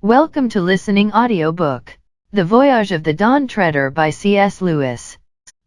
Welcome to listening audiobook, The Voyage of the Dawn Treader by C.S. Lewis.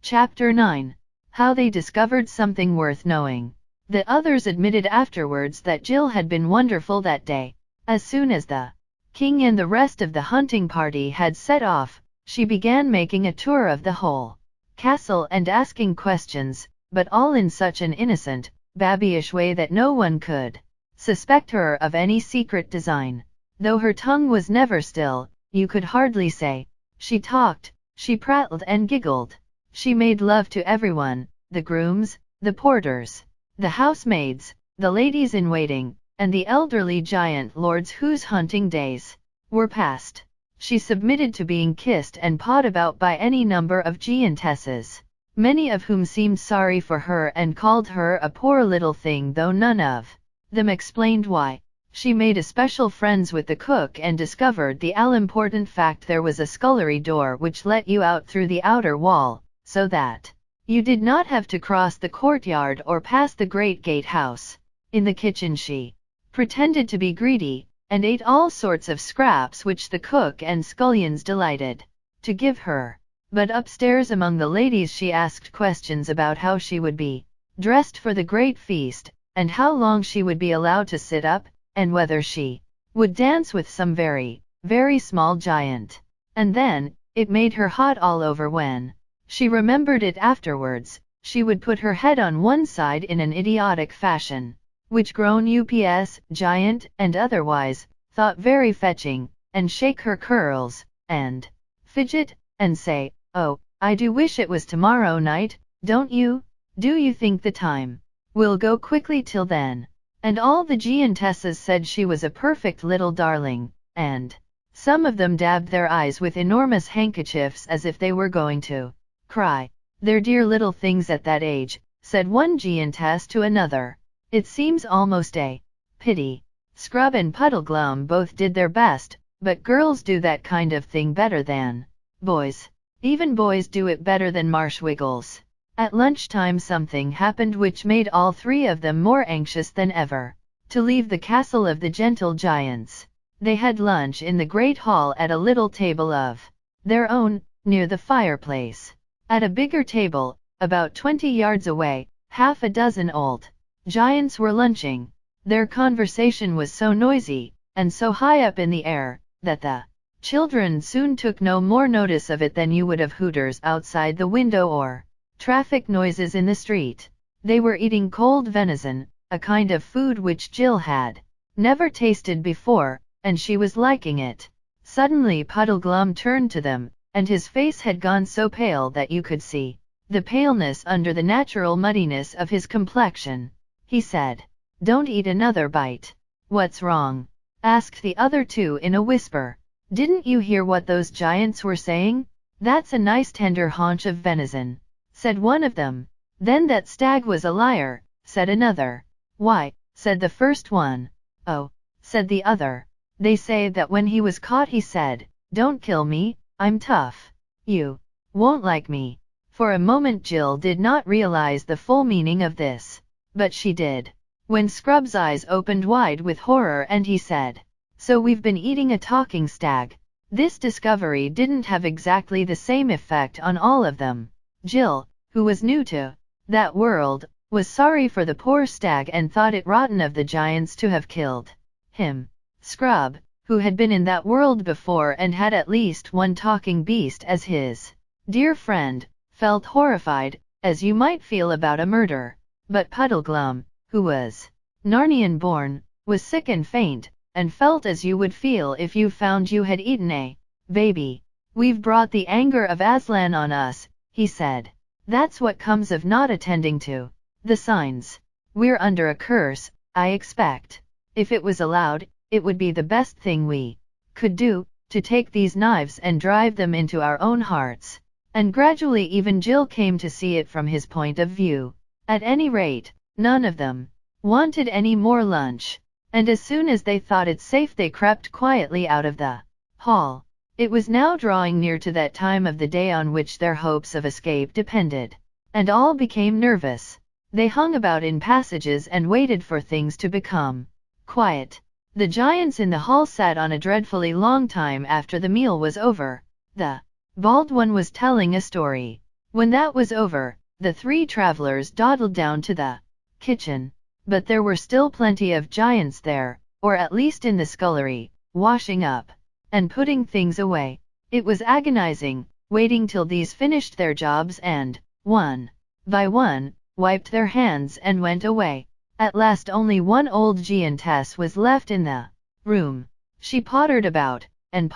Chapter 9. How They Discovered Something Worth Knowing. The others admitted afterwards that Jill had been wonderful that day. As soon as the king and the rest of the hunting party had set off, she began making a tour of the whole castle and asking questions, but all in such an innocent, babyish way that no one could suspect her of any secret design. Though her tongue was never still, you could hardly say. She talked, she prattled and giggled. She made love to everyone, the grooms, the porters, the housemaids, the ladies-in-waiting, and the elderly giant lords whose hunting days were past. She submitted to being kissed and pawed about by any number of giantesses, many of whom seemed sorry for her and called her a poor little thing, though none of them explained why. She made especial friends with the cook and discovered the all-important fact there was a scullery door which let you out through the outer wall, so that you did not have to cross the courtyard or pass the great gatehouse. In the kitchen she pretended to be greedy, and ate all sorts of scraps which the cook and scullions delighted to give her. But upstairs among the ladies she asked questions about how she would be dressed for the great feast, and how long she would be allowed to sit up, and whether she would dance with some very, very small giant. And then, it made her hot all over when she remembered it afterwards. She would put her head on one side in an idiotic fashion, which grown ups, giant, and otherwise, thought very fetching, and shake her curls, and fidget, and say, "Oh, I do wish it was tomorrow night, don't you? Do you think the time will go quickly till then?" And all the giantesses said she was a perfect little darling, and some of them dabbed their eyes with enormous handkerchiefs as if they were going to cry. "They're dear little things at that age," said one giantess to another. "It seems almost a pity." Scrub and Puddleglum both did their best, but girls do that kind of thing better than boys. Even boys do it better than Marshwiggles. At lunchtime something happened which made all three of them more anxious than ever to leave the castle of the gentle giants. They had lunch in the great hall at a little table of their own, near the fireplace. At a bigger table, about 20 yards away, half a dozen old giants were lunching. Their conversation was so noisy, and so high up in the air, that the children soon took no more notice of it than you would of hooters outside the window or traffic noises in the street. They were eating cold venison, a kind of food which Jill had never tasted before, and she was liking it. Suddenly Puddleglum turned to them, and his face had gone so pale that you could see the paleness under the natural muddiness of his complexion. He said, "Don't eat another bite." "What's wrong?" asked the other two in a whisper. "Didn't you hear what those giants were saying?" "That's a nice tender haunch of venison," said one of them. "Then that stag was a liar," said another. "Why?" said the first one. "Oh," said the other. "They say that when he was caught he said, 'Don't kill me, I'm tough. You won't like me.'" For a moment Jill did not realize the full meaning of this, but she did when Scrub's eyes opened wide with horror and he said, "So we've been eating a talking stag." This discovery didn't have exactly the same effect on all of them. Jill, who was new to that world, was sorry for the poor stag and thought it rotten of the giants to have killed him. Scrub, who had been in that world before and had at least one talking beast as his dear friend, felt horrified, as you might feel about a murder. But Puddleglum, who was Narnian born, was sick and faint, and felt as you would feel if you found you had eaten a baby. "We've brought the anger of Aslan on us," he said. "That's what comes of not attending to the signs. We're under a curse, I expect. If it was allowed, it would be the best thing we could do, to take these knives and drive them into our own hearts." And gradually even Jill came to see it from his point of view. At any rate, none of them wanted any more lunch, and as soon as they thought it safe they crept quietly out of the hall. It was now drawing near to that time of the day on which their hopes of escape depended, and all became nervous. They hung about in passages and waited for things to become quiet. The giants in the hall sat on a dreadfully long time after the meal was over. The bald one was telling a story. When that was over, the three travelers dawdled down to the kitchen. But there were still plenty of giants there, or at least in the scullery, washing up and putting things away. It was agonizing, waiting till these finished their jobs and, one by one, wiped their hands and went away. At last only one old giantess was left in the room. She pottered about, and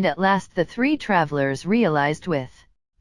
at last the three travelers realized with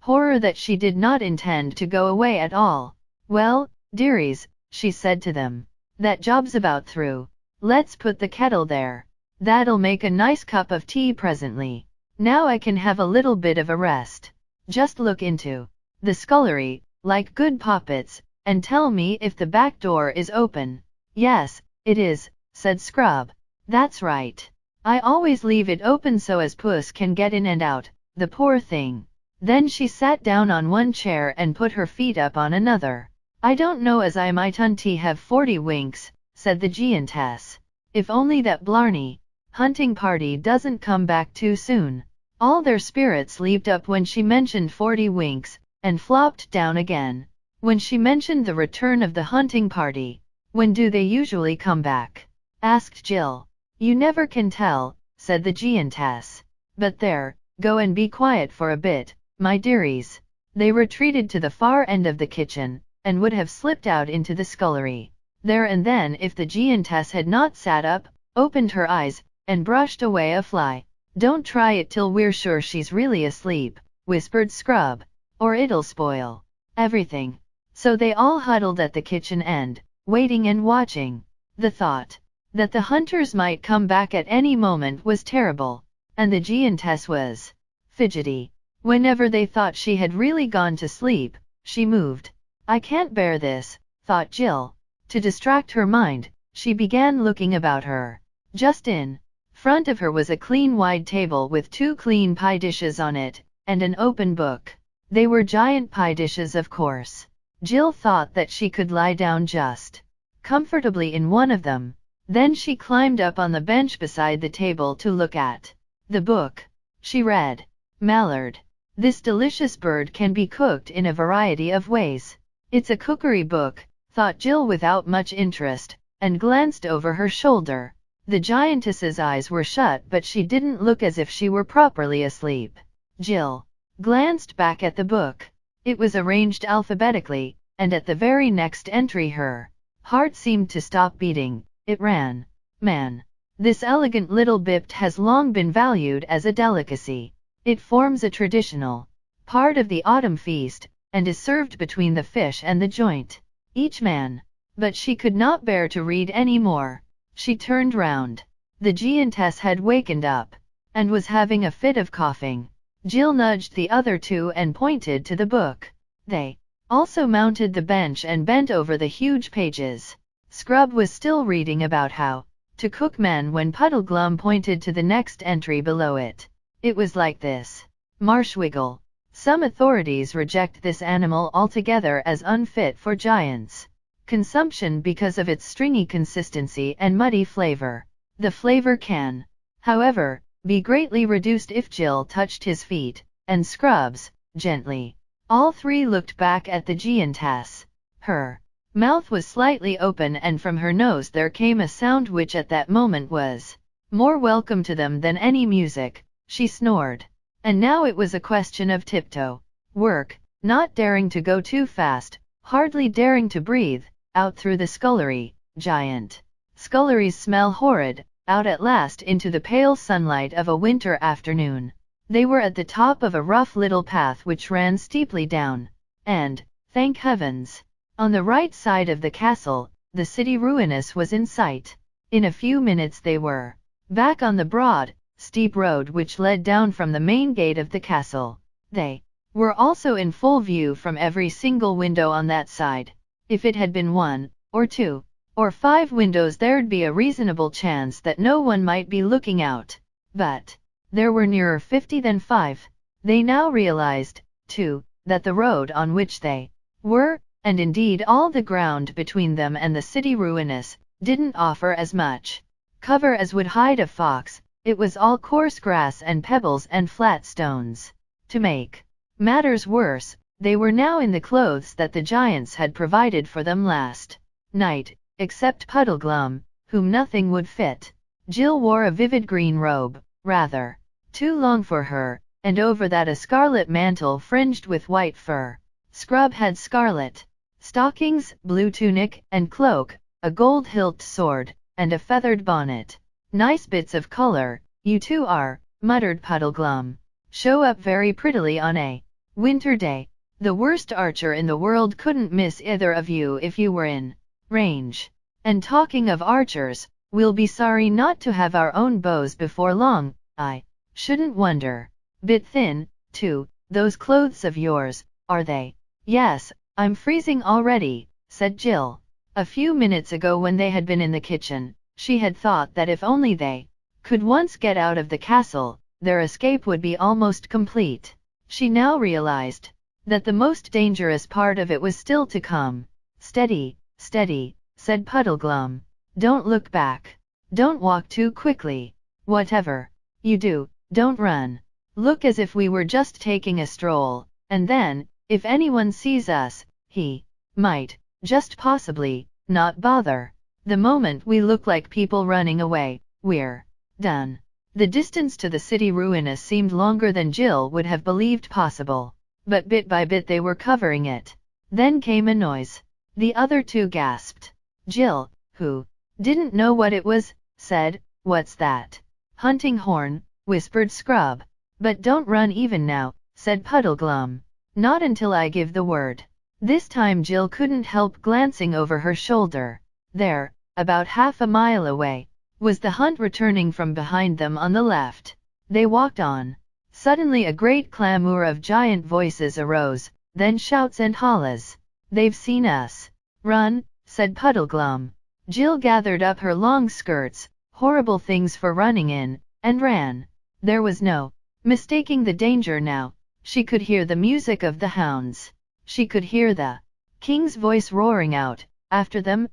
horror that she did not intend to go away at all. Well, dearies, she said to them, that job's about through. Let's put the kettle there. That'll make a nice cup of tea presently. Now I can have a little bit of a rest. Just look into the scullery, like good poppets, and tell me if the back door is open. Yes, it is, said Scrub. That's right. I always leave it open so as Puss can get in and out, the poor thing. Then she sat down on one chair and put her feet up on another. I don't know as I might unty have 40 winks, said the giantess. If only that blarney hunting party doesn't come back too soon. All their spirits leaped up when she mentioned 40 winks, and flopped down again. When she mentioned the return of the hunting party. When do they usually come back? Asked Jill. You never can tell, said the giantess. But there, go and be quiet for a bit, my dearies. They retreated to the far end of the kitchen, and would have slipped out into the scullery there and then if the giantess had not sat up, opened her eyes, and brushed away a fly. Don't try it till we're sure she's really asleep, whispered Scrub, or it'll spoil everything. So they all huddled at the kitchen end, waiting and watching. The thought that the hunters might come back at any moment was terrible, and the giantess was fidgety. Whenever they thought she had really gone to sleep, she moved. I can't bear this, thought Jill. To distract her mind, she began looking about her. Just in front of her was a clean wide table with 2 clean pie dishes on it, and an open book. They were giant pie dishes, of course. Jill thought that she could lie down just comfortably in one of them. Then she climbed up on the bench beside the table to look at the book. She read, Mallard. This delicious bird can be cooked in a variety of ways. It's a cookery book, thought Jill without much interest, and glanced over her shoulder. The giantess's eyes were shut, but she didn't look as if she were properly asleep. Jill glanced back at the book. It was arranged alphabetically, and at the very next entry her heart seemed to stop beating. It ran, Man, this elegant little bipt has long been valued as a delicacy. It forms a traditional part of the autumn feast, and is served between the fish and the joint. Each man. But she could not bear to read any more. She turned round. The giantess had wakened up, and was having a fit of coughing. Jill nudged the other two and pointed to the book. They also mounted the bench and bent over the huge pages. Scrub was still reading about how to cook men when Puddleglum pointed to the next entry below it. It was like this. Marshwiggle. Some authorities reject this animal altogether as unfit for giants' consumption because of its stringy consistency and muddy flavor. The flavor can, however, be greatly reduced if Jill touched his feet, and Scrub's, gently. All three looked back at the giantess. Her mouth was slightly open, and from her nose there came a sound which at that moment was more welcome to them than any music. She snored. And now it was a question of tiptoe work, not daring to go too fast, hardly daring to breathe, out through the scullery. Giant sculleries smell horrid, out at last into the pale sunlight of a winter afternoon. They were at the top of a rough little path which ran steeply down, and, thank heavens, on the right side of the castle, the city ruinous was in sight. In a few minutes they were back on the broad, steep road which led down from the main gate of the castle. They were also in full view from every single window on that side. If it had been 1, or 2, or 5 windows, there'd be a reasonable chance that no one might be looking out. But there were nearer 50 than 5. They now realized, too, that the road on which they were, and indeed all the ground between them and the city ruinous, didn't offer as much cover as would hide a fox. It was all coarse grass and pebbles and flat stones. To make matters worse, they were now in the clothes that the giants had provided for them last night, except Puddleglum, whom nothing would fit. Jill wore a vivid green robe, rather too long for her, and over that a scarlet mantle fringed with white fur. Scrub had scarlet stockings, blue tunic and cloak, a gold-hilted sword, and a feathered bonnet. Nice bits of color, you two are, muttered Puddleglum. Show up very prettily on a winter day. The worst archer in the world couldn't miss either of you if you were in range. And talking of archers, we'll be sorry not to have our own bows before long, I shouldn't wonder. Bit thin, too, those clothes of yours, are they? Yes, I'm freezing already, said Jill. A few minutes ago when they had been in the kitchen, she had thought that if only they could once get out of the castle, their escape would be almost complete. She now realized that the most dangerous part of it was still to come. Steady, steady, said Puddleglum. Don't look back. Don't walk too quickly. Whatever you do, don't run. Look as if we were just taking a stroll, and then, if anyone sees us, he might, just possibly, not bother. The moment we look like people running away, we're done. The distance to the city ruinous seemed longer than Jill would have believed possible, but bit by bit they were covering it. Then came a noise. The other two gasped. Jill, who didn't know what it was, said, "What's that?" "Hunting horn," whispered Scrub. "But don't run even now," said Puddleglum. "Not until I give the word." This time Jill couldn't help glancing over her shoulder. There, about half a mile away, was the hunt returning from behind them on the left. They walked on. Suddenly a great clamor of giant voices arose, then shouts and hollers. "They've seen us." "Run," said Puddleglum. Jill gathered up her long skirts, horrible things for running in, and ran. There was no mistaking the danger now. She could hear the music of the hounds. She could hear the king's voice roaring out, after them,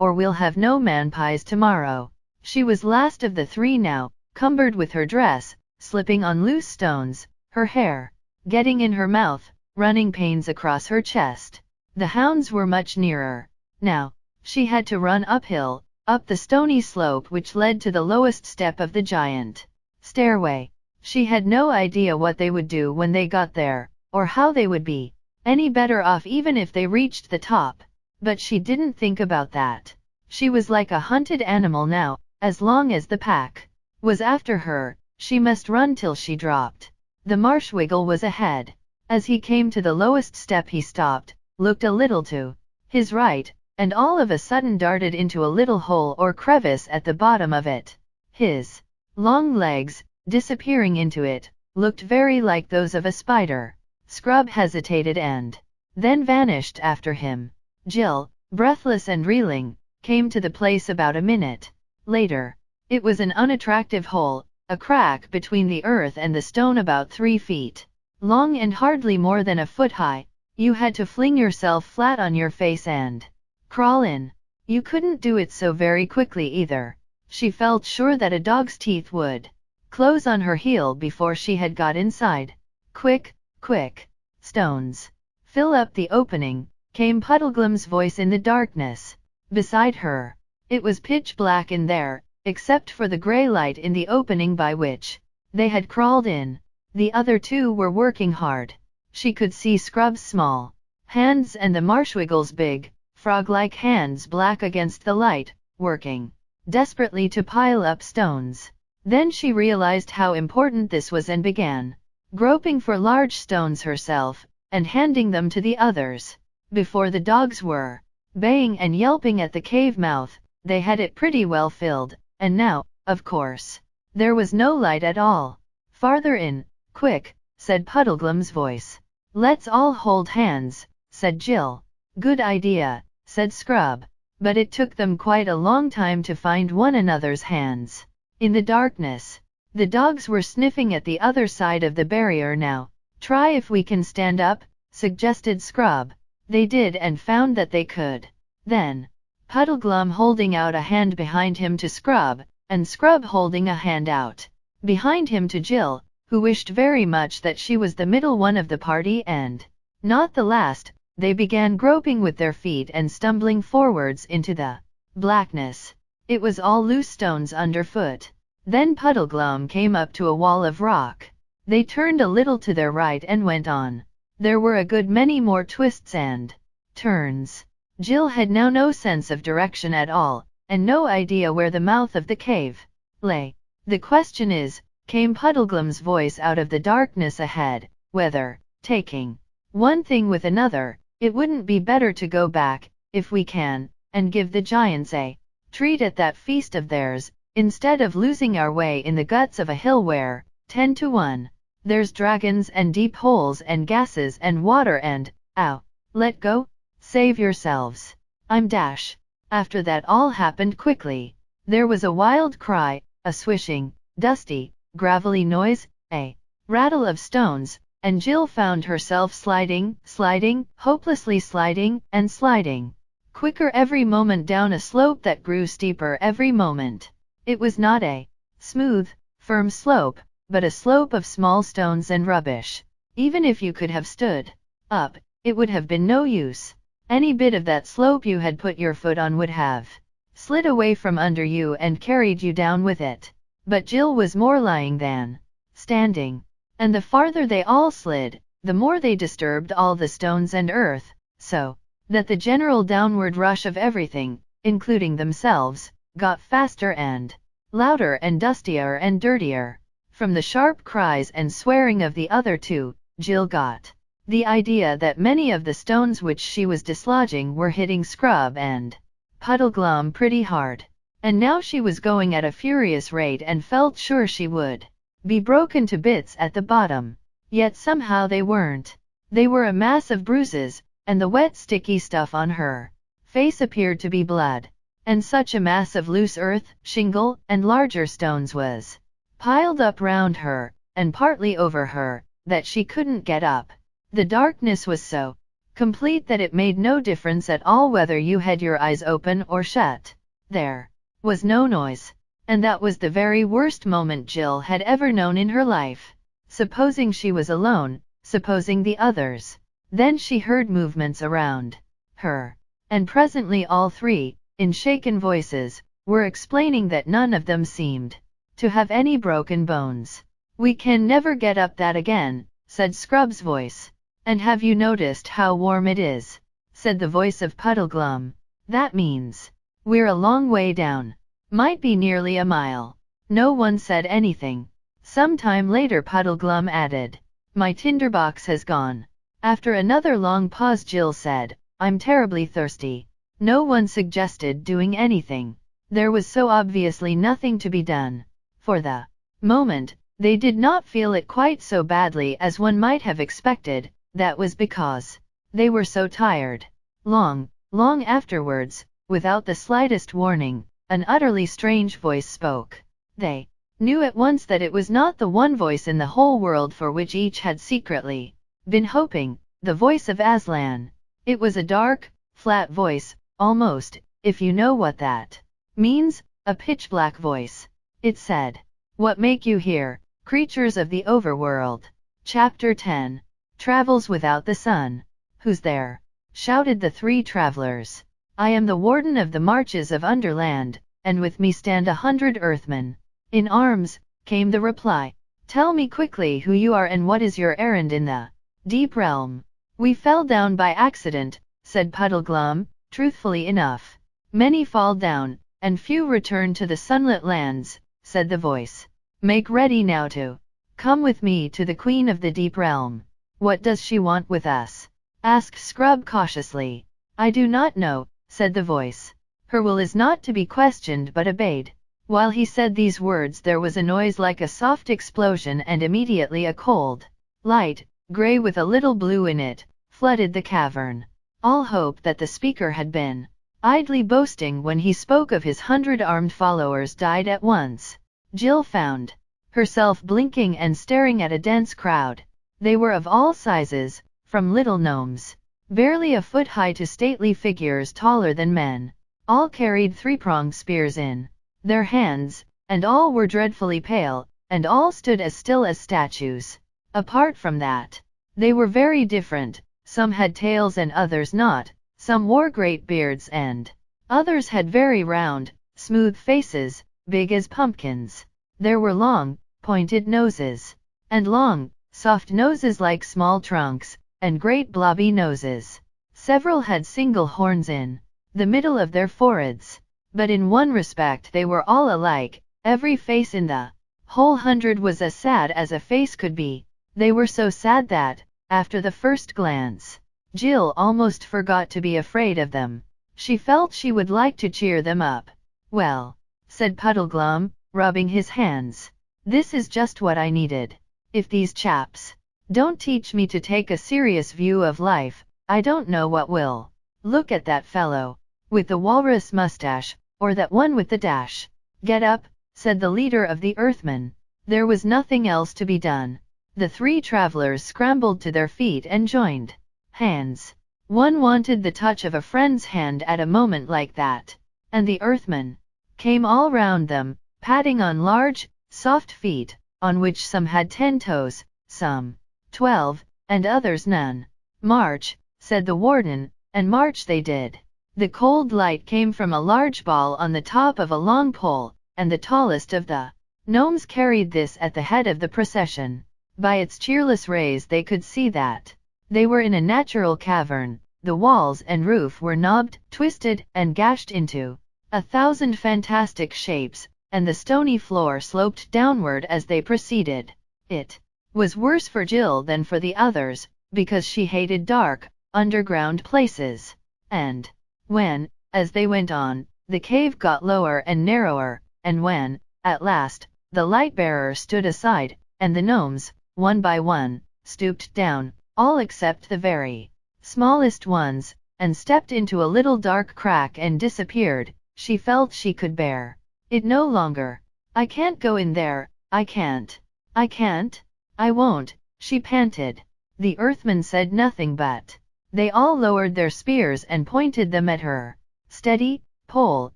or we'll have no man-pies tomorrow." She was last of the three now, cumbered with her dress, slipping on loose stones, her hair getting in her mouth, running pains across her chest. The hounds were much nearer. Now, she had to run uphill, up the stony slope which led to the lowest step of the giant stairway. She had no idea what they would do when they got there, or how they would be any better off even if they reached the top. But she didn't think about that. She was like a hunted animal now. As long as the pack was after her, she must run till she dropped. The Marshwiggle was ahead. As he came to the lowest step he stopped, looked a little to his right, and all of a sudden darted into a little hole or crevice at the bottom of it. His long legs, disappearing into it, looked very like those of a spider. Scrub hesitated and then vanished after him. Jill, breathless and reeling, came to the place about a minute later. It was an unattractive hole, a crack between the earth and the stone about 3 feet long and hardly more than a foot high. You had to fling yourself flat on your face and crawl in. You couldn't do it so very quickly either. She felt sure that a dog's teeth would close on her heel before she had got inside. "Quick, quick! Stones! Fill up the opening!" came Puddleglum's voice in the darkness beside her. It was pitch black in there, except for the gray light in the opening by which they had crawled in. The other two were working hard. She could see Scrub's small hands and the Marshwiggle's big, frog-like hands black against the light, working desperately to pile up stones. Then she realized how important this was and began groping for large stones herself, and handing them to the others. Before the dogs were baying and yelping at the cave mouth, they had it pretty well filled, and now, of course, there was no light at all. "Farther in, quick," said Puddleglum's voice. "Let's all hold hands," said Jill. "Good idea," said Scrub, but it took them quite a long time to find one another's hands. In the darkness, the dogs were sniffing at the other side of the barrier now. "Try if we can stand up," suggested Scrub. They did and found that they could. Then Puddleglum holding out a hand behind him to Scrub, and Scrub holding a hand out behind him to Jill, who wished very much that she was the middle one of the party and not the last. They began groping with their feet and stumbling forwards into the blackness. It was all loose stones underfoot. Then Puddleglum came up to a wall of rock. They turned a little to their right and went on. There were a good many more twists and turns. Jill had now no sense of direction at all, and no idea where the mouth of the cave lay. The question is, came Puddleglum's voice out of the darkness ahead, whether, taking one thing with another, it wouldn't be better to go back, if we can, and give the giants a treat at that feast of theirs, instead of losing our way in the guts of a hill where, 10 to 1, there's dragons and deep holes and gases and water and, ow, let go, save yourselves. I'm dash. After that all happened quickly. There was a wild cry, a swishing, dusty, gravelly noise, a rattle of stones, and Jill found herself sliding, hopelessly sliding, and sliding quicker every moment down a slope that grew steeper every moment. It was not a smooth, firm slope, but a slope of small stones and rubbish. Even if you could have stood up, it would have been no use. Any bit of that slope you had put your foot on would have slid away from under you and carried you down with it. But Jill was more lying than standing. And the farther they all slid, the more they disturbed all the stones and earth, so that the general downward rush of everything, including themselves, got faster and louder and dustier and dirtier. From the sharp cries and swearing of the other two, Jill got the idea that many of the stones which she was dislodging were hitting Scrub and Puddleglum pretty hard. And now she was going at a furious rate and felt sure she would be broken to bits at the bottom. Yet somehow they weren't. They were a mass of bruises, and the wet sticky stuff on her face appeared to be blood. And such a mass of loose earth, shingle, and larger stones was piled up round her, and partly over her, that she couldn't get up. The darkness was so complete that it made no difference at all whether you had your eyes open or shut. There was no noise. And that was the very worst moment Jill had ever known in her life. Supposing she was alone, supposing the others. Then she heard movements around her. And presently all three, in shaken voices, were explaining that none of them seemed to have any broken bones. We can never get up that again, said Scrub's voice. And have you noticed how warm it is? Said the voice of Puddleglum. That means we're a long way down. Might be nearly a mile. No one said anything. Some time later Puddleglum added, my tinderbox has gone. After another long pause Jill said, I'm terribly thirsty. No one suggested doing anything. There was so obviously nothing to be done. For the moment, they did not feel it quite so badly as one might have expected. That was because they were so tired. Long afterwards, without the slightest warning, an utterly strange voice spoke. They knew at once that it was not the one voice in the whole world for which each had secretly been hoping, the voice of Aslan. It was a dark, flat voice, almost, if you know what that means, a pitch-black voice. It said, what make you here, creatures of the overworld? Chapter 10. Travels without the sun. Who's there? Shouted the three travelers. I am the warden of the marches of Underland, and with me stand 100 earthmen. In arms, came the reply. Tell me quickly who you are and what is your errand in the deep realm. We fell down by accident, said Puddleglum, truthfully enough. Many fall down, and few return to the sunlit lands, said the voice. Make ready now to come with me to the Queen of the Deep Realm. What does she want with us? Asked Scrub cautiously. I do not know, said the voice. Her will is not to be questioned but obeyed. While he said these words there was a noise like a soft explosion and immediately a cold light, grey with a little blue in it, flooded the cavern. All hope that the speaker had been idly boasting when he spoke of his 100 armed followers died at once. Jill found herself blinking and staring at a dense crowd. They were of all sizes, from little gnomes, barely a foot high to stately figures taller than men. All carried three-pronged spears in their hands, and all were dreadfully pale, and all stood as still as statues. Apart from that, they were very different. Some had tails and others not, some wore great beards and others had very round, smooth faces, big as pumpkins. There were long, pointed noses, and long, soft noses like small trunks, and great blobby noses. Several had single horns in the middle of their foreheads, but in one respect they were all alike. Every face in the whole 100 was as sad as a face could be. They were so sad that, after the first glance, Jill almost forgot to be afraid of them. She felt she would like to cheer them up. "Well," said Puddleglum, rubbing his hands, "this is just what I needed. If these chaps don't teach me to take a serious view of life, I don't know what will. Look at that fellow with the walrus mustache, or that one with the dash." "Get up," said the leader of the Earthmen. There was nothing else to be done. The three travelers scrambled to their feet and joined hands. One wanted the touch of a friend's hand at a moment like that, and the Earthmen came all round them, patting on large, soft feet, on which some had 10 toes, some 12, and others none. "March," said the warden, and march they did. The cold light came from a large ball on the top of a long pole, and the tallest of the gnomes carried this at the head of the procession. By its cheerless rays they could see that they were in a natural cavern. The walls and roof were knobbed, twisted, and gashed into 1,000 fantastic shapes, and the stony floor sloped downward as they proceeded. It was worse for Jill than for the others, because she hated dark, underground places. And when, as they went on, the cave got lower and narrower, and when, at last, the light-bearer stood aside, and the gnomes, one by one, stooped down, all except the very smallest ones, and stepped into a little dark crack and disappeared, she felt she could bear it no longer. "I can't go in there, I can't. I can't. I won't," she panted. The Earthmen said nothing but they all lowered their spears and pointed them at her. "Steady, Pole,"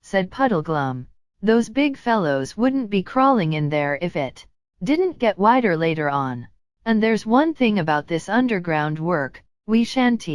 said Puddleglum. "Those big fellows wouldn't be crawling in there if it didn't get wider later on. And there's one thing about this underground work, we shan't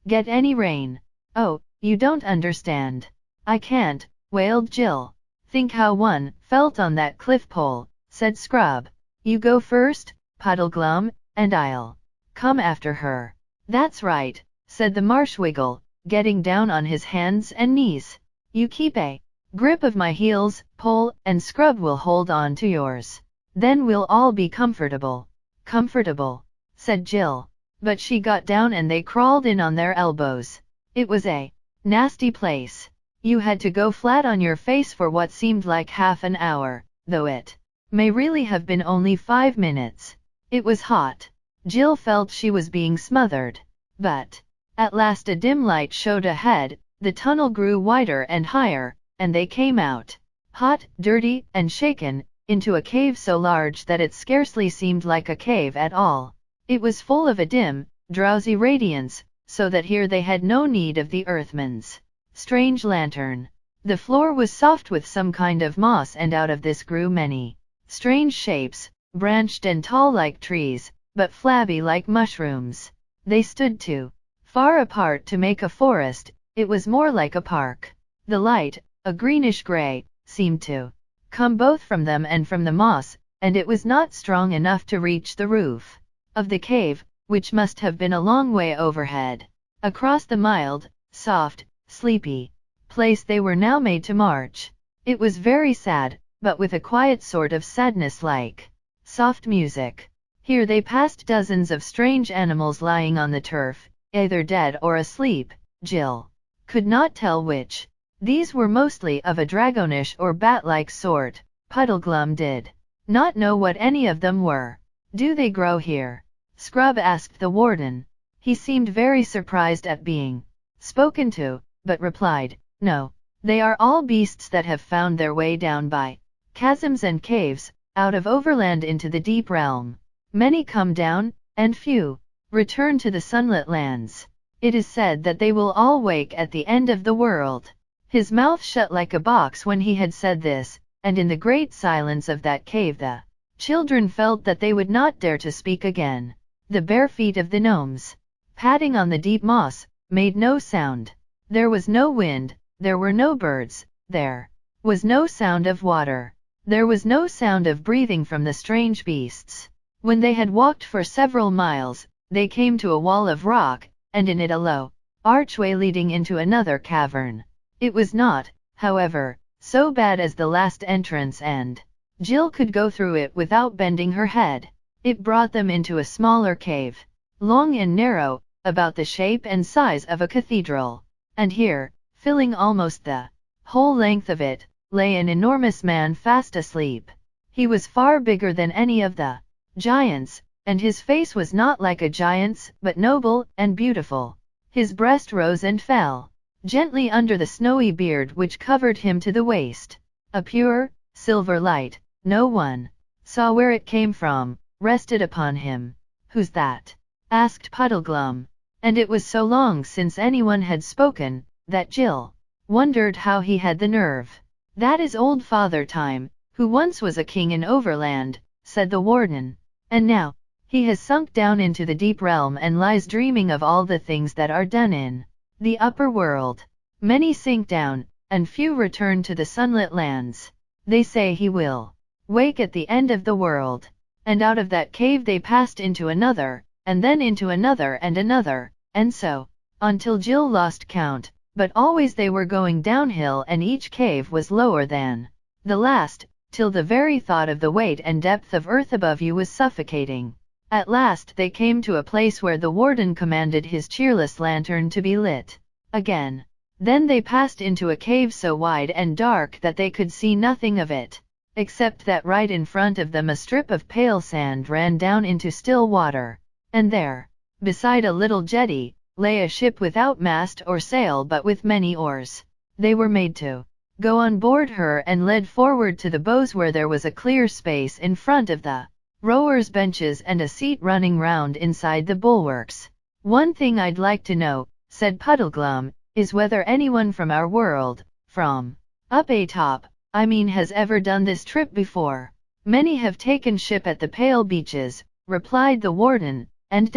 get any rain." "Oh, you don't understand." "I can't," wailed Jill. "Think how one felt on that cliff pole," said Scrub. "You go first, Puddleglum, and I'll come after her." "That's right," said the Marshwiggle, getting down on his hands and knees. "You keep a grip of my heels, Pole, and Scrub will hold on to yours. Then we'll all be comfortable." "Comfortable," said Jill. But she got down and they crawled in on their elbows. It was a nasty place. You had to go flat on your face for what seemed like half an hour, though it may really have been only 5 minutes. It was hot. Jill felt she was being smothered. But at last a dim light showed ahead, the tunnel grew wider and higher, and they came out, hot, dirty, and shaken, into a cave so large that it scarcely seemed like a cave at all. It was full of a dim, drowsy radiance, so that here they had no need of the Earthman's strange lantern. The floor was soft with some kind of moss, and out of this grew many strange shapes, branched and tall like trees, but flabby like mushrooms. They stood too far apart to make a forest. It was more like a park. The light, a greenish-gray, seemed to come both from them and from the moss, and it was not strong enough to reach the roof of the cave, which must have been a long way overhead. Across the mild, soft, sleepy place they were now made to march. It was very sad, but with a quiet sort of sadness like soft music. Here they passed dozens of strange animals lying on the turf, either dead or asleep. Jill could not tell which. These were mostly of a dragonish or bat-like sort. Puddleglum did not know what any of them were. "Do they grow here?" Scrub asked the warden. He seemed very surprised at being spoken to, but replied, "No. They are all beasts that have found their way down by chasms and caves, out of overland into the deep realm. Many come down, and few return to the sunlit lands. It is said that they will all wake at the end of the world." His mouth shut like a box when he had said this, and in the great silence of that cave the children felt that they would not dare to speak again. The bare feet of the gnomes, padding on the deep moss, made no sound. There was no wind, there were no birds, there was no sound of water. There was no sound of breathing from the strange beasts. When they had walked for several miles, they came to a wall of rock, and in it a low archway leading into another cavern. It was not, however, so bad as the last entrance, and Jill could go through it without bending her head. It brought them into a smaller cave, long and narrow, about the shape and size of a cathedral. And here, filling almost the whole length of it, lay an enormous man fast asleep. He was far bigger than any of the giants, and his face was not like a giant's, but noble and beautiful. His breast rose and fell gently under the snowy beard which covered him to the waist. A pure, silver light, no one saw where it came from, rested upon him. "Who's that?" asked Puddleglum. And it was so long since anyone had spoken, that Jill wondered how he had the nerve. "That is old Father Time, who once was a king in Overland," said the warden. "And now, he has sunk down into the deep realm and lies dreaming of all the things that are done in the upper world. Many sink down, and few return to the sunlit lands. They say he will wake at the end of the world." And out of that cave they passed into another, and then into another and another, and so on till Jill lost count, but always they were going downhill and each cave was lower than the last, till the very thought of the weight and depth of earth above you was suffocating. At last they came to a place where the warden commanded his cheerless lantern to be lit again. Then they passed into a cave so wide and dark that they could see nothing of it, except that right in front of them a strip of pale sand ran down into still water. And there, beside a little jetty, lay a ship without mast or sail but with many oars. They were made to go on board her and led forward to the bows where there was a clear space in front of the rowers' benches and a seat running round inside the bulwarks. "One thing I'd like to know," said Puddleglum, "is whether anyone from our world, from up atop, I mean, has ever done this trip before." "Many have taken ship at the Pale Beaches," replied the warden, "and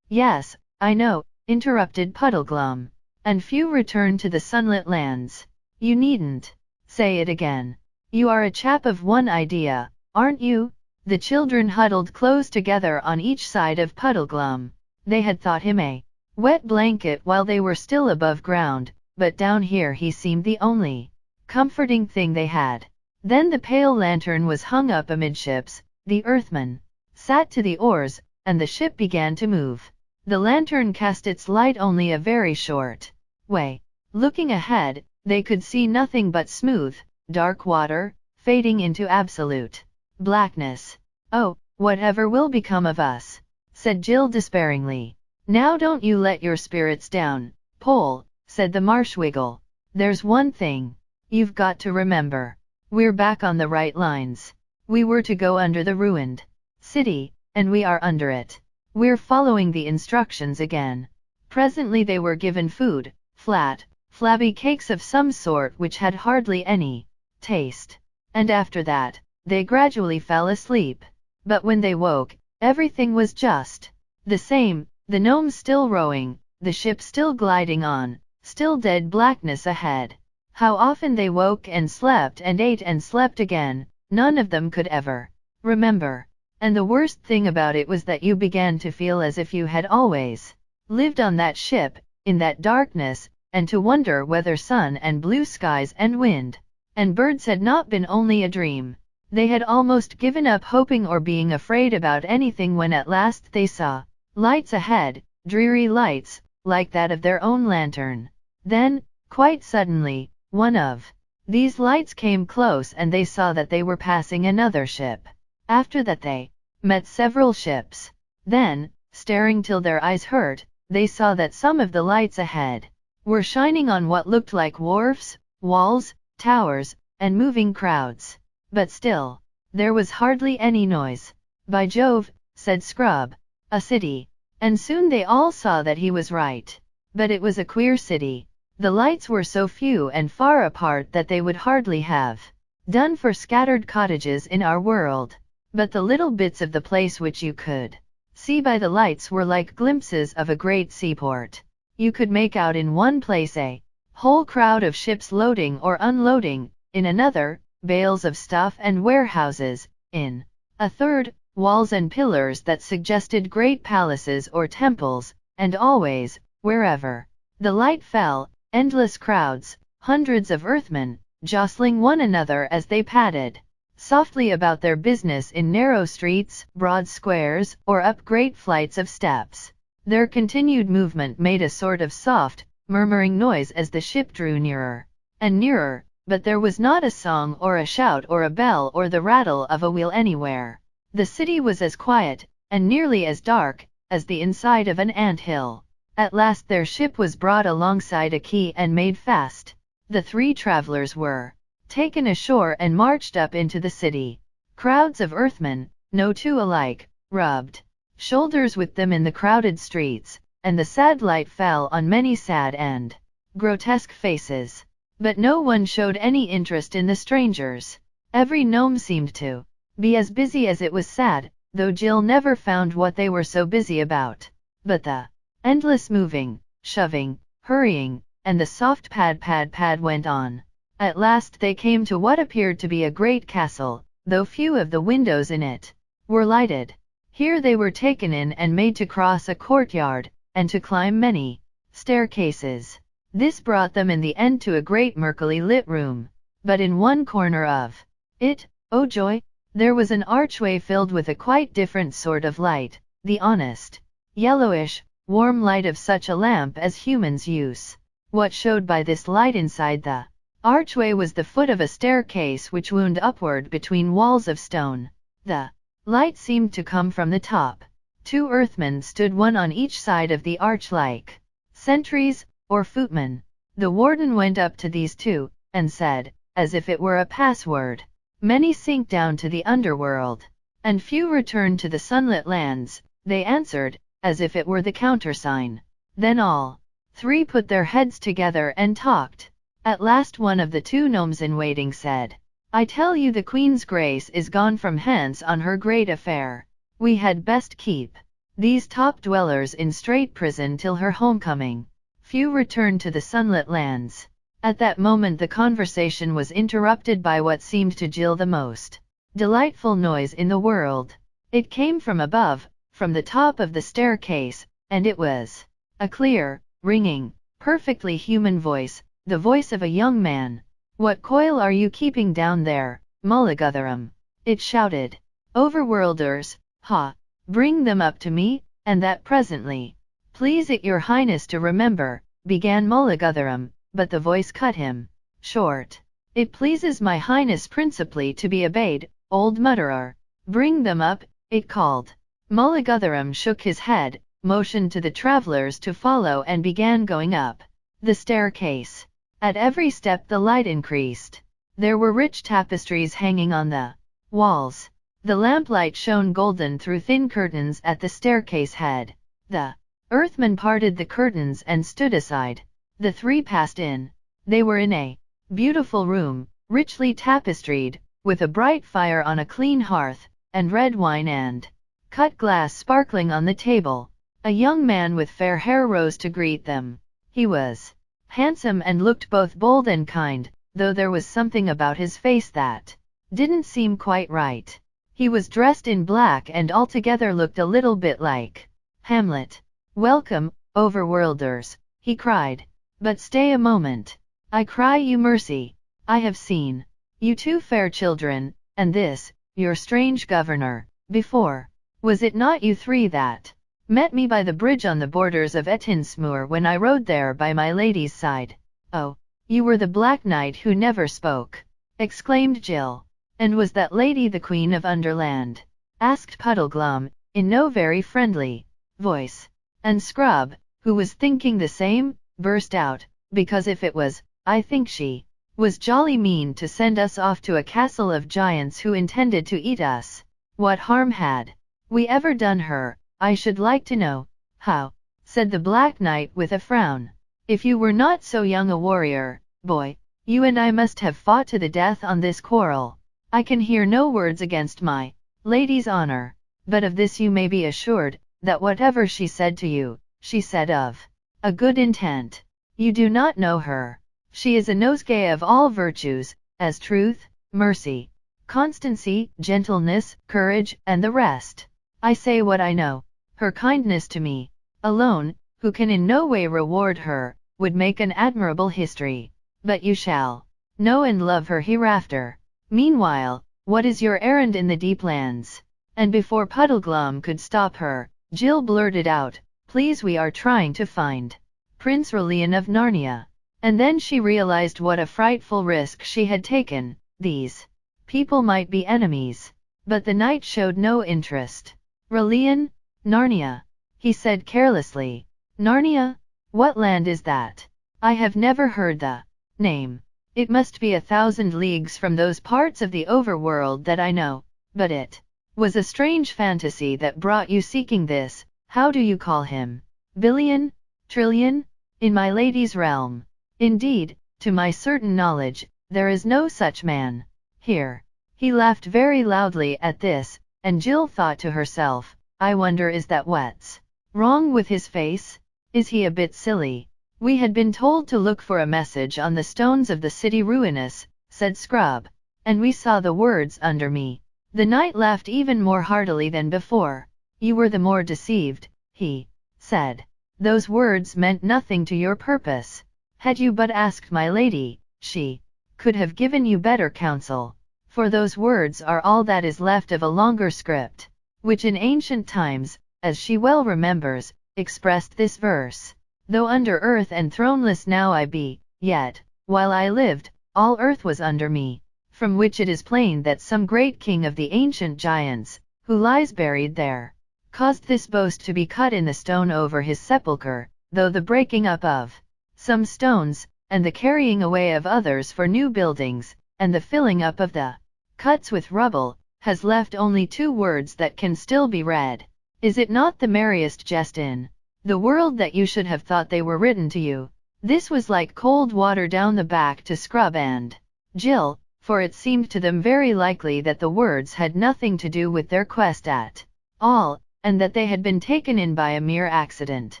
yes, I know," interrupted Puddleglum. "And few return to the sunlit lands." "You needn't say it again. You are a chap of one idea, aren't you?" The children huddled close together on each side of Puddleglum. They had thought him a wet blanket while they were still above ground, but down here he seemed the only comforting thing they had. Then the pale lantern was hung up amidships, the Earthman sat to the oars, and the ship began to move. The lantern cast its light only a very short way. Looking ahead, they could see nothing but smooth, dark water, fading into absolute blackness. "Oh, whatever will become of us?" said Jill despairingly. "Now don't you let your spirits down, Pole," said the Marshwiggle. "There's one thing you've got to remember. We're back on the right lines. We were to go under the ruined city, and we are under it. We're following the instructions again." Presently they were given food, flat, flabby cakes of some sort which had hardly any taste. And after that, they gradually fell asleep. But when they woke, everything was just the same, the gnomes still rowing, the ship still gliding on, still dead blackness ahead. How often they woke and slept and ate and slept again, none of them could ever remember. And the worst thing about it was that you began to feel as if you had always lived on that ship, in that darkness, and to wonder whether sun and blue skies and wind and birds had not been only a dream. They had almost given up hoping or being afraid about anything when at last they saw lights ahead, dreary lights, like that of their own lantern. Then, quite suddenly, one of these lights came close and they saw that they were passing another ship. After that they met several ships. Then, staring till their eyes hurt, they saw that some of the lights ahead were shining on what looked like wharfs, walls, towers, and moving crowds. But still, there was hardly any noise. "By Jove," said Scrub, "a city." And soon they all saw that he was right. But it was a queer city. The lights were so few and far apart that they would hardly have done for scattered cottages in our world. But the little bits of the place which you could see by the lights were like glimpses of a great seaport. You could make out in one place a whole crowd of ships loading or unloading, in another, bales of stuff and warehouses, in a third, walls and pillars that suggested great palaces or temples, and always, wherever the light fell, endless crowds, hundreds of earthmen, jostling one another as they padded softly about their business in narrow streets, broad squares, or up great flights of steps. Their continued movement made a sort of soft, murmuring noise as the ship drew nearer and nearer, but there was not a song or a shout or a bell or the rattle of a wheel anywhere. The city was as quiet, and nearly as dark, as the inside of an ant-hill. At last their ship was brought alongside a quay and made fast. The 3 travelers were taken ashore and marched up into the city. Crowds of earthmen, no two alike, rubbed shoulders with them in the crowded streets, and the sad light fell on many sad and grotesque faces. But no one showed any interest in the strangers. Every gnome seemed to be as busy as it was sad, though Jill never found what they were so busy about. But the endless moving, shoving, hurrying, and the soft pad pad pad went on. At last they came to what appeared to be a great castle, though few of the windows in it were lighted. Here they were taken in and made to cross a courtyard, and to climb many staircases. This brought them in the end to a great murkily lit room. But in one corner of it, oh joy, there was an archway filled with a quite different sort of light, the honest, yellowish, warm light of such a lamp as humans use. What showed by this light inside the archway was the foot of a staircase which wound upward between walls of stone. The light seemed to come from the top. 2 earthmen stood one on each side of the arch like sentries, or footmen. The warden went up to these 2, and said, as if it were a password, "Many sink down to the underworld, and few return to the sunlit lands." They answered, as if it were the countersign. Then all 3 put their heads together and talked. At last one of the 2 gnomes in waiting said, "I tell you the Queen's Grace is gone from hence on her great affair. We had best keep these top dwellers in strait prison till her homecoming. Few return to the sunlit lands." At that moment the conversation was interrupted by what seemed to Jill the most delightful noise in the world. It came from above, from the top of the staircase, and it was a clear, ringing, perfectly human voice, the voice of a young man. "What coil are you keeping down there, Mulligatharum?" it shouted. "Overworlders, ha! Bring them up to me, and that presently." "Please it your highness to remember," began Mulligatharum, but the voice cut him short. "It pleases my highness principally to be obeyed, old mutterer." "Bring them up," it called. Mulligatharum shook his head, motioned to the travelers to follow and began going up the staircase. At every step the light increased. There were rich tapestries hanging on the walls. The lamplight shone golden through thin curtains at the staircase head. The earthman parted the curtains and stood aside. The 3 passed in. They were in a beautiful room, richly tapestried, with a bright fire on a clean hearth, and red wine and cut glass sparkling on the table. A young man with fair hair rose to greet them. He was handsome and looked both bold and kind, though there was something about his face that didn't seem quite right. He was dressed in black and altogether looked a little bit like Hamlet. "Welcome, overworlders," he cried. "But stay a moment. I cry you mercy. I have seen you 2 fair children, and this, your strange governor, before. Was it not you 3 that met me by the bridge on the borders of Etinsmoor when I rode there by my lady's side?" "Oh, you were the Black Knight who never spoke," exclaimed Jill. "And was that lady the Queen of Underland?" asked Puddleglum, in no very friendly voice. And Scrub, who was thinking the same, burst out, "Because if it was, I think she was jolly mean to send us off to a castle of giants who intended to eat us. What harm had we ever done her, I should like to know?" "How?" said the Black Knight with a frown. If you were not so young a warrior, boy, you and I must have fought to the death on this quarrel. I can hear no words against my lady's honor, but of this you may be assured, that whatever she said to you, she said of a good intent. You do not know her. She is a nosegay of all virtues, as truth, mercy, constancy, gentleness, courage, and the rest. I say what I know. Her kindness to me, alone, who can in no way reward her, would make an admirable history. But you shall know and love her hereafter. Meanwhile, what is your errand in the deep lands? And before Puddleglum could stop her, Jill blurted out, Please, we are trying to find Prince Rilian of Narnia. And then she realized what a frightful risk she had taken. These people might be enemies. But the knight showed no interest. Rilian? Narnia, he said carelessly. Narnia? What land is that? I have never heard the name. It must be 1,000 leagues from those parts of the overworld that I know. But it was a strange fantasy that brought you seeking this. How do you call him? Billion? Trillion? In my lady's realm. Indeed, to my certain knowledge, there is no such man. Here. He laughed very loudly at this, and Jill thought to herself, I wonder, is that what's wrong with his face? Is he a bit silly? We had been told to look for a message on the stones of the city ruinous, said Scrub, and we saw the words under me. The knight laughed even more heartily than before. You were the more deceived, he said. Those words meant nothing to your purpose. Had you but asked my lady, she could have given you better counsel. For those words are all that is left of a longer script, which in ancient times, as she well remembers, expressed this verse. Though under earth and throneless now I be, yet, while I lived, all earth was under me. From which it is plain that some great king of the ancient giants, who lies buried there, caused this boast to be cut in the stone over his sepulchre, though the breaking up of some stones, and the carrying away of others for new buildings, and the filling up of the cuts with rubble, has left only 2 words that can still be read. Is it not the merriest jest in the world that you should have thought they were written to you? This was like cold water down the back to Scrub and Jill, for it seemed to them very likely that the words had nothing to do with their quest at all, and that they had been taken in by a mere accident.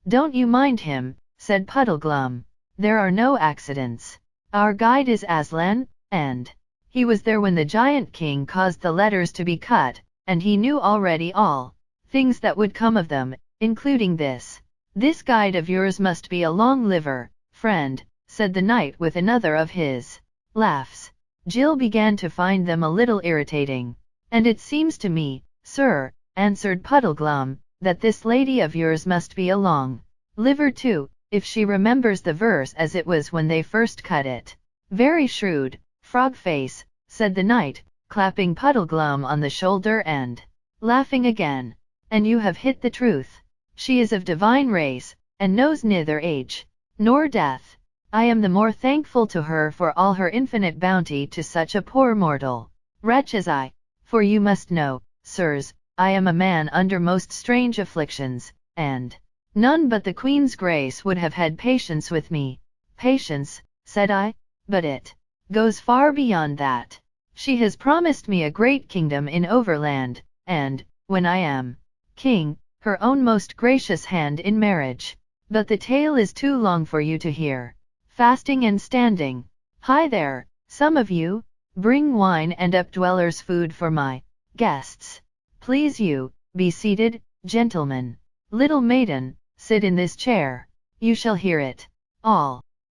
Don't you mind him, said Puddleglum. There are no accidents. Our guide is Aslan, and he was there when the giant king caused the letters to be cut, and he knew already all things that would come of them, including this. This guide of yours must be a long liver, friend, said the knight with another of his laughs. Jill began to find them a little irritating. And it seems to me, sir, answered Puddleglum, that this lady of yours must be a long liver too, if she remembers the verse as it was when they first cut it. Very shrewd, Frog-face, said the knight, clapping Puddleglum on the shoulder and laughing again. And you have hit the truth. She is of divine race, and knows neither age nor death. I am the more thankful to her for all her infinite bounty to such a poor mortal wretch as I. For you must know, sirs, I am a man under most strange afflictions, and none but the Queen's grace would have had patience with me. Patience, said I, but it goes far beyond that. She has promised me a great kingdom in Overland, and, when I am king, her own most gracious hand in marriage. But the tale is too long for you to hear. Fasting and standing. Hi there, some of you, bring wine and updwellers' food for my guests. Please you, be seated, gentlemen. Little maiden, sit in this chair. You shall hear it all.